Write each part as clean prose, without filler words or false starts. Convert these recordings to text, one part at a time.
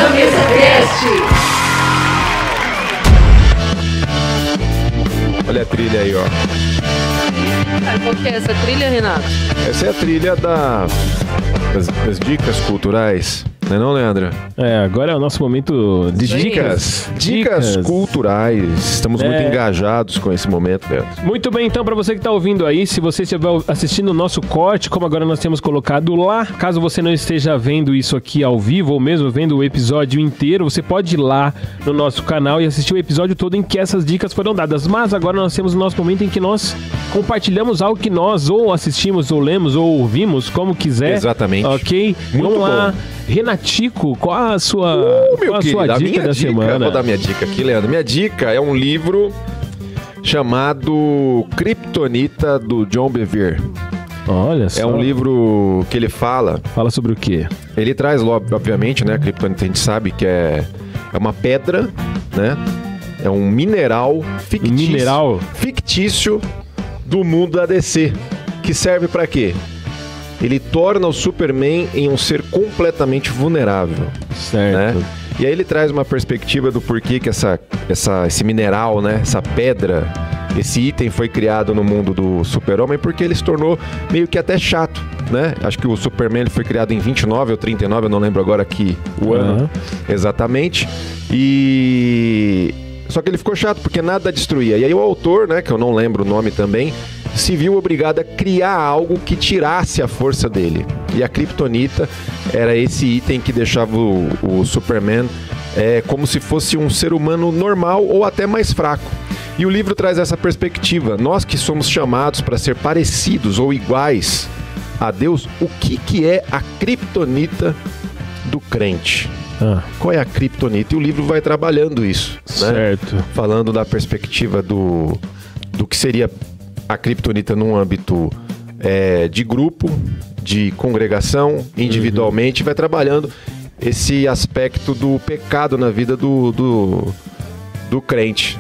Na Mesa Cast. Olha a trilha aí, ó. Qual que é essa trilha, Renato? Essa é a trilha das dicas culturais. Não é não, Leandra? Agora é o nosso momento de dicas. Dicas culturais. Estamos muito engajados com esse momento, Leandro. Muito bem, então, para você que está ouvindo aí, se você estiver assistindo o nosso corte, como agora nós temos colocado lá, caso você não esteja vendo isso aqui ao vivo, ou mesmo vendo o episódio inteiro, você pode ir lá no nosso canal e assistir o episódio todo em que essas dicas foram dadas. Mas agora nós temos o nosso momento em que nós compartilhamos algo que nós ou assistimos, ou lemos, ou ouvimos, como quiser. Exatamente. Ok? Muito Vamos lá. bom. Renatico, qual a sua, dica da semana? Vou dar minha dica aqui, Leandro. Minha dica é um livro chamado Kryptonita, do John Bevere. Olha só. É um livro que ele fala... Fala sobre o quê? Ele traz, obviamente, né? Kryptonita a gente sabe que é uma pedra, né? É um mineral fictício do mundo da DC. Que serve pra quê? Ele torna o Superman em um ser completamente vulnerável. Certo. Né? E aí ele traz uma perspectiva do porquê que esse mineral, né? Essa pedra, esse item foi criado no mundo do Super-Homem, porque ele se tornou meio que até chato, né? Acho que o Superman ele foi criado em 29 ou 39, eu não lembro agora aqui o ano exatamente. Só que ele ficou chato porque nada destruía. E aí o autor, né, que eu não lembro o nome também, se viu obrigado a criar algo que tirasse a força dele. E a Kryptonita era esse item que deixava o Superman como se fosse um ser humano normal ou até mais fraco. E o livro traz essa perspectiva. Nós que somos chamados para ser parecidos ou iguais a Deus, o que é a Kryptonita do crente? Qual é a Kryptonita? E o livro vai trabalhando isso, certo, né? Falando da perspectiva do que seria a Kryptonita num âmbito de grupo, de congregação, individualmente, vai trabalhando esse aspecto do pecado na vida do crente,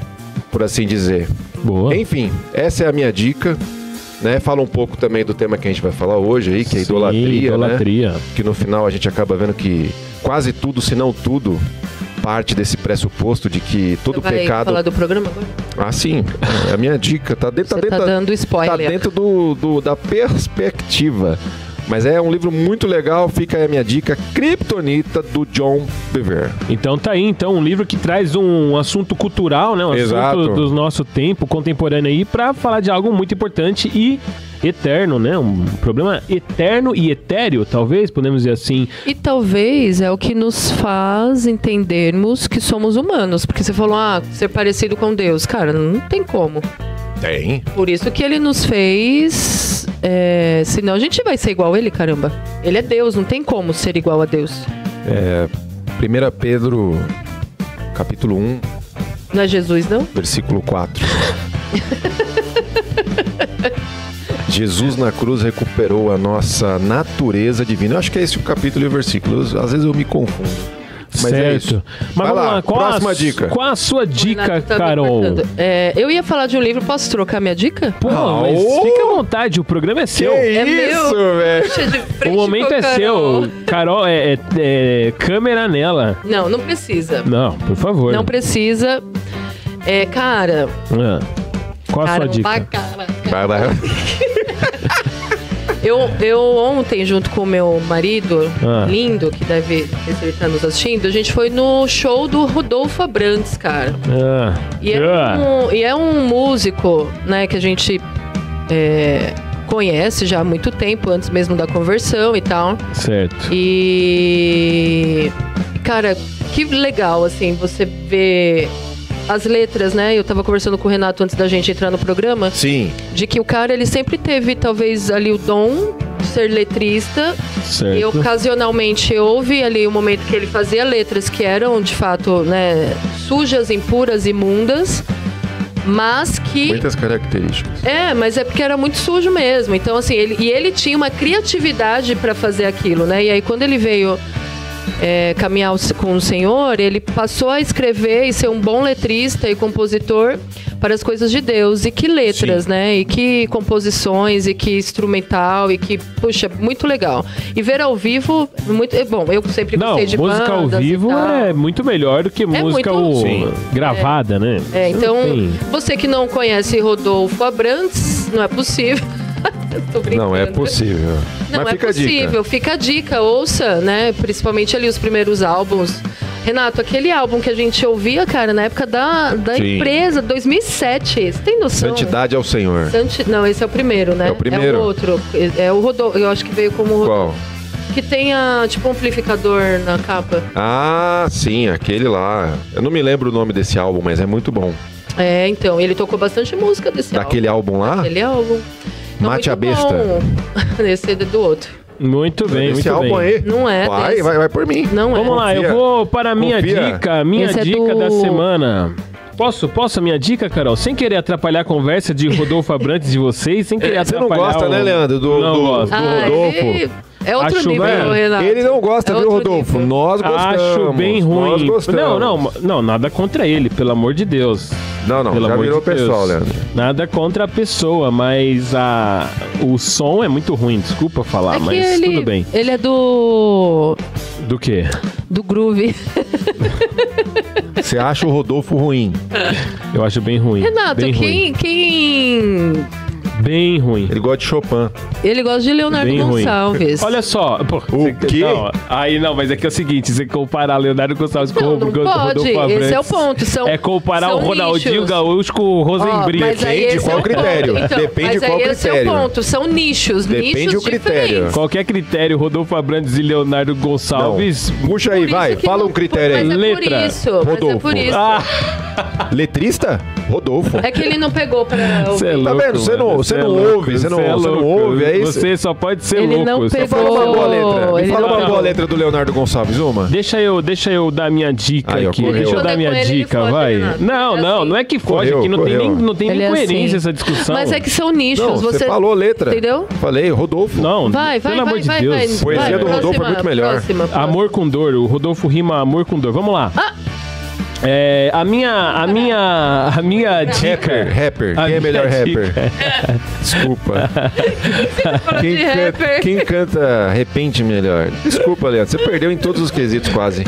por assim dizer. Boa. Enfim, essa é a minha dica. Né? Fala um pouco também do tema que a gente vai falar hoje aí, que é idolatria. Né? Que no final a gente acaba vendo que quase tudo, se não tudo, parte desse pressuposto de que todo pecado... Você vai falar do programa agora? Ah, sim. É a minha dica. Tá dando spoiler. Tá dentro da perspectiva. Mas é um livro muito legal, fica aí a minha dica, Kryptonita, do John Bevere. Então tá aí, um livro que traz um assunto cultural, né? Assunto do nosso tempo contemporâneo aí, pra falar de algo muito importante e eterno, né? Um problema eterno e etéreo, talvez, podemos dizer assim. E talvez é o que nos faz entendermos que somos humanos, porque você falou, ser parecido com Deus. Cara, não tem como. Tem. Por isso que ele nos fez... senão a gente vai ser igual a ele, caramba. Ele é Deus, não tem como ser igual a Deus. 1 Pedro, capítulo 1. Não é Jesus, não? Versículo 4. Jesus na cruz recuperou a nossa natureza divina. Eu acho que é esse o capítulo e o versículo. Às vezes eu me confundo. Mas certo. É isso. Mas vamos lá, próxima dica. Qual a sua dica, Carol? Eu ia falar de um livro, posso trocar minha dica? Pô, mas fica à vontade, o programa é seu. É isso, velho. O momento é seu. Carol, câmera nela. Não precisa. Não, por favor. Não precisa. Cara... Qual a sua dica? Vai. Eu ontem, junto com o meu marido, lindo, que deve ver estar nos assistindo, a gente foi no show do Rodolfo Abrantes, cara. E é um músico, né, que a gente conhece já há muito tempo, antes mesmo da conversão e tal. Certo. E... cara, que legal, assim, você vê... as letras, né? Eu tava conversando com o Renato antes da gente entrar no programa. Sim. De que o cara, ele sempre teve, talvez, ali o dom de ser letrista. Certo. E ocasionalmente houve ali o momento que ele fazia letras que eram, de fato, né, sujas, impuras, imundas. Mas que... muitas características. Mas é porque era muito sujo mesmo. Então, assim, ele tinha uma criatividade pra fazer aquilo, né? E aí, quando ele veio caminhar com o Senhor, ele passou a escrever e ser um bom letrista e compositor para as coisas de Deus. E que letras, né? E que composições, e que instrumental, e que, puxa, muito legal. E ver ao vivo, muito bom. Eu sempre gostei de música ao vivo é muito melhor do que música gravada, né? Então, você que não conhece Rodolfo Abrantes, não é possível. Não é possível. Não é possível. Fica a dica, ouça, né? Principalmente ali os primeiros álbuns. Renato, aquele álbum que a gente ouvia, cara, na época da empresa, 2007. Você tem noção? Santidade ao Senhor. Não, esse é o primeiro, né? É o primeiro. É o outro. É o Rodolfo. Eu acho que veio como Qual? Que tem tipo um amplificador na capa. Ah, sim, aquele lá. Eu não me lembro o nome desse álbum, mas é muito bom. Então, ele tocou bastante música desse álbum. Daquele álbum lá? Daquele álbum. Mate a Besta. Esse é do outro. Muito bem, esse muito álbum bem. Aí. Não é. Vai por mim. Não Vamos lá, eu vou para a minha dica. Minha dica da semana. Posso a minha dica, Carol? Sem querer atrapalhar a conversa de Rodolfo Abrantes de vocês, sem querer atrapalhar. Você não gosta, né, Leandro? Não gosto do Rodolfo. É outro nível, Renato. Ele não gosta, viu, Rodolfo? Nível. Nós gostamos. Acho bem ruim. Nós gostamos. Não, nada contra ele, pelo amor de Deus. Não, pelo já virou pessoal, Leandro. Nada contra a pessoa, mas o som é muito ruim, desculpa falar, mas tudo bem. Ele é do... Do quê? Do groove. Você acha o Rodolfo ruim? Eu acho bem ruim. Renato, bem quem... Bem ruim. Ele gosta de Chopin. Ele gosta de Leonardo Gonçalves. Olha só. O quê? Mas é que é o seguinte, você comparar Leonardo Gonçalves com o Rodolfo Abrantes... Esse é o ponto. Comparar o Ronaldinho nichos. Gaúcho com o Rosenbrink. Depende qual critério. Então, Depende qual critério. Esse é o ponto. São nichos. Depende do critério. Diferentes. Qualquer critério, Rodolfo Abrantes e Leonardo Gonçalves... Não. Puxa aí, vai. Fala um critério aí. Letra. Rodolfo. Letrista? Rodolfo. É que ele não pegou pra ouvir. Tá vendo? Você não ouve. Você não ouve, é isso? Você só pode ser ele louco. Não pegou. Fala uma boa letra. Me fala uma boa letra do Leonardo Gonçalves, uma. Deixa eu dar minha dica aqui. Deixa eu dar minha dica, vai. Não é que foge, aqui não tem nem coerência essa discussão. Mas é que são nichos. Não, você falou letra. Entendeu? Falei, Rodolfo. Não, pelo amor de Deus. Poesia do Rodolfo é muito melhor. Próxima. Amor com dor. O Rodolfo rima amor com dor. Vamos lá. A minha dica... Rapper. Quem é melhor rapper? Desculpa. Quem canta repente melhor? Desculpa, Leandro. Você perdeu em todos os quesitos quase.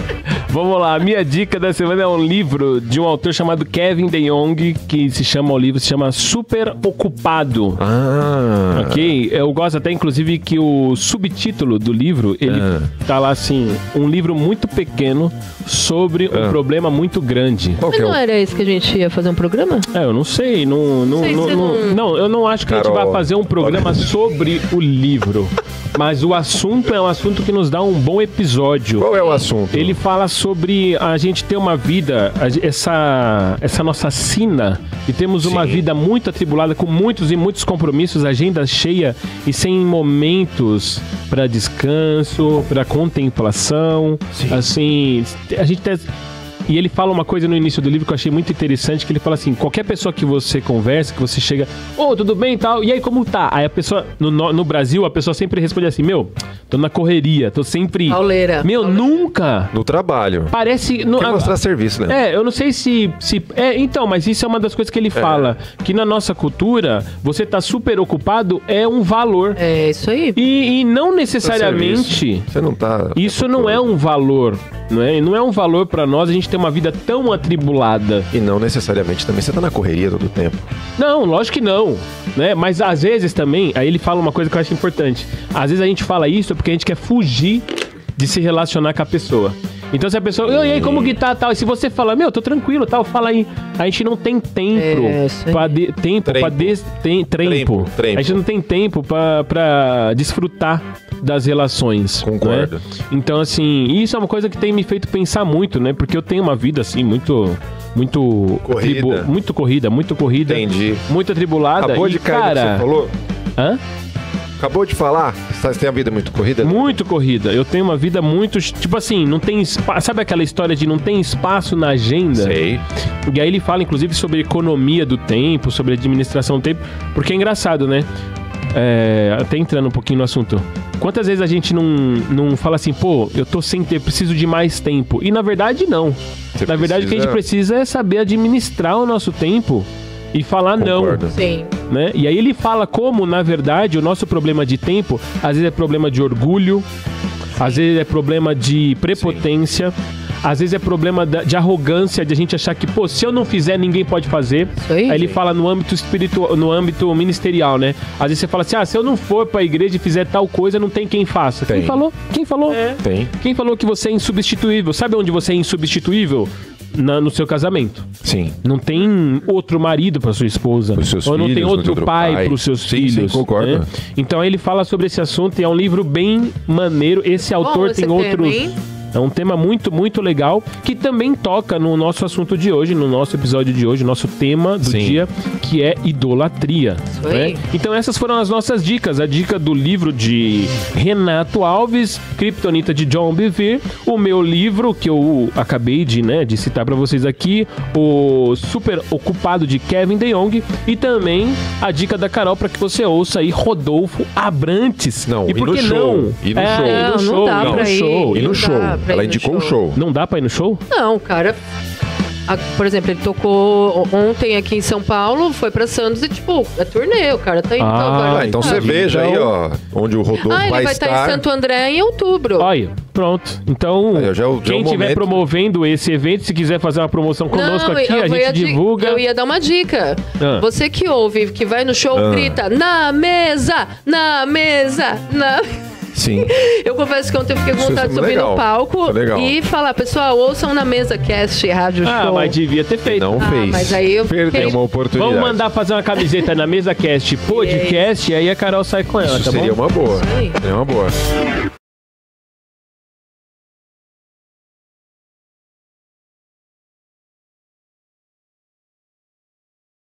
Vamos lá. A minha dica da semana é um livro de um autor chamado Kevin DeYoung, que se chama Super Ocupado. Ok? Eu gosto até, inclusive, que o subtítulo do livro, ele tá lá assim, um livro muito pequeno sobre um problema muito grande. Mas não era esse que a gente ia fazer um programa? Eu não sei. Não, eu não acho que Carol, a gente vai fazer um programa sobre o livro. Mas o assunto é um assunto que nos dá um bom episódio. Qual é o assunto? Ele fala sobre a gente ter uma vida, essa nossa sina, e temos uma vida muito atribulada, com muitos e muitos compromissos, agenda cheia e sem momentos para descanso, para contemplação. Sim. Assim, a gente tem... E ele fala uma coisa no início do livro que eu achei muito interessante, que ele fala assim, qualquer pessoa que você conversa, que você chega, tudo bem e tal, e aí como tá? Aí a pessoa, no Brasil, a pessoa sempre responde assim, tô na correria, tô sempre... Pauleira. Nunca... No trabalho. Parece... Quer mostrar serviço, né? Eu não sei se... Então, mas isso é uma das coisas que ele fala, que na nossa cultura, você tá super ocupado é um valor. É isso aí. E não necessariamente... Você não tá... Isso não é um valor, não é um valor pra nós, a gente tem uma vida tão atribulada. E não necessariamente também você tá na correria todo o tempo. Não, lógico que não, né? Mas às vezes também, aí ele fala uma coisa que eu acho importante. Às vezes a gente fala isso porque a gente quer fugir de se relacionar com a pessoa. Então se a pessoa, e aí, como que tá, tal? E se você fala, tô tranquilo, tal, fala aí. A gente não tem tempo tempo. A gente não tem tempo pra desfrutar das relações. Concordo. Né? Então, assim, isso é uma coisa que tem me feito pensar muito, né? Porque eu tenho uma vida, assim, muito corrida. Muito corrida. Entendi. Muito atribulada. Acabou de cair, cara... você falou? Hã? Acabou de falar? Você tem a vida muito corrida? Muito corrida. Eu tenho uma vida muito... Tipo assim, não tem espaço... Sabe aquela história de não tem espaço na agenda? Sei. E aí ele fala, inclusive, sobre economia do tempo, sobre administração do tempo. Porque é engraçado, né? Até entrando um pouquinho no assunto. Quantas vezes a gente não fala assim, pô, eu tô sem tempo, preciso de mais tempo. E na verdade, não. Na verdade, o que a gente precisa é saber administrar o nosso tempo e falar Concordo. não. Sim. Né? E aí ele fala como, na verdade, o nosso problema de tempo, às vezes é problema de orgulho, às vezes é problema de prepotência, às vezes é problema de arrogância, de a gente achar que, pô, se eu não fizer, ninguém pode fazer. Aí ele fala no âmbito espiritual, no âmbito ministerial, né? Às vezes você fala assim, se eu não for pra igreja e fizer tal coisa, não tem quem faça. Tem. Quem falou? Quem falou? Tem. Quem falou que você é insubstituível? Sabe onde você é insubstituível? No seu casamento. Sim. Não tem outro marido para sua esposa. Pros seus ou filhos, não tem outro pai para os seus filhos. Sim, concordo. Né? Então ele fala sobre esse assunto e é um livro bem maneiro. Esse autor tem outros... É um tema muito, muito legal, que também toca no nosso assunto de hoje, no nosso episódio de hoje, nosso tema do dia, que é idolatria. Né? Então essas foram as nossas dicas. A dica do livro de Renato Alves, Kryptonita de John Bevere, o meu livro, que eu acabei de citar para vocês aqui, o Super Ocupado de Kevin DeYoung, e também a dica da Carol para que você ouça aí Rodolfo Abrantes. Não, e por que não? E no show. E no show. Ela indicou o show. Não dá pra ir no show? Não, cara. Por exemplo, ele tocou ontem aqui em São Paulo, foi pra Santos e, tipo, é turnê, o cara tá indo. Então você veja aí, ó, onde o Rodolfo vai estar. Ele vai estar em Santo André em outubro. Olha, pronto. Então, quem estiver promovendo esse evento, se quiser fazer uma promoção conosco aqui, a gente divulga. Eu ia dar uma dica. Você que ouve, que vai no show, grita, na mesa, na mesa, na... Sim. Eu confesso que ontem eu fiquei com vontade de subir no palco e falar, pessoal, ouçam na mesa cast, rádio show. Mas devia ter feito. Não fez. Mas aí eu perdeu uma oportunidade. Vamos mandar fazer uma camiseta na mesa cast podcast e aí a Carol sai com ela, Isso tá bom? Seria uma boa. Seria uma boa.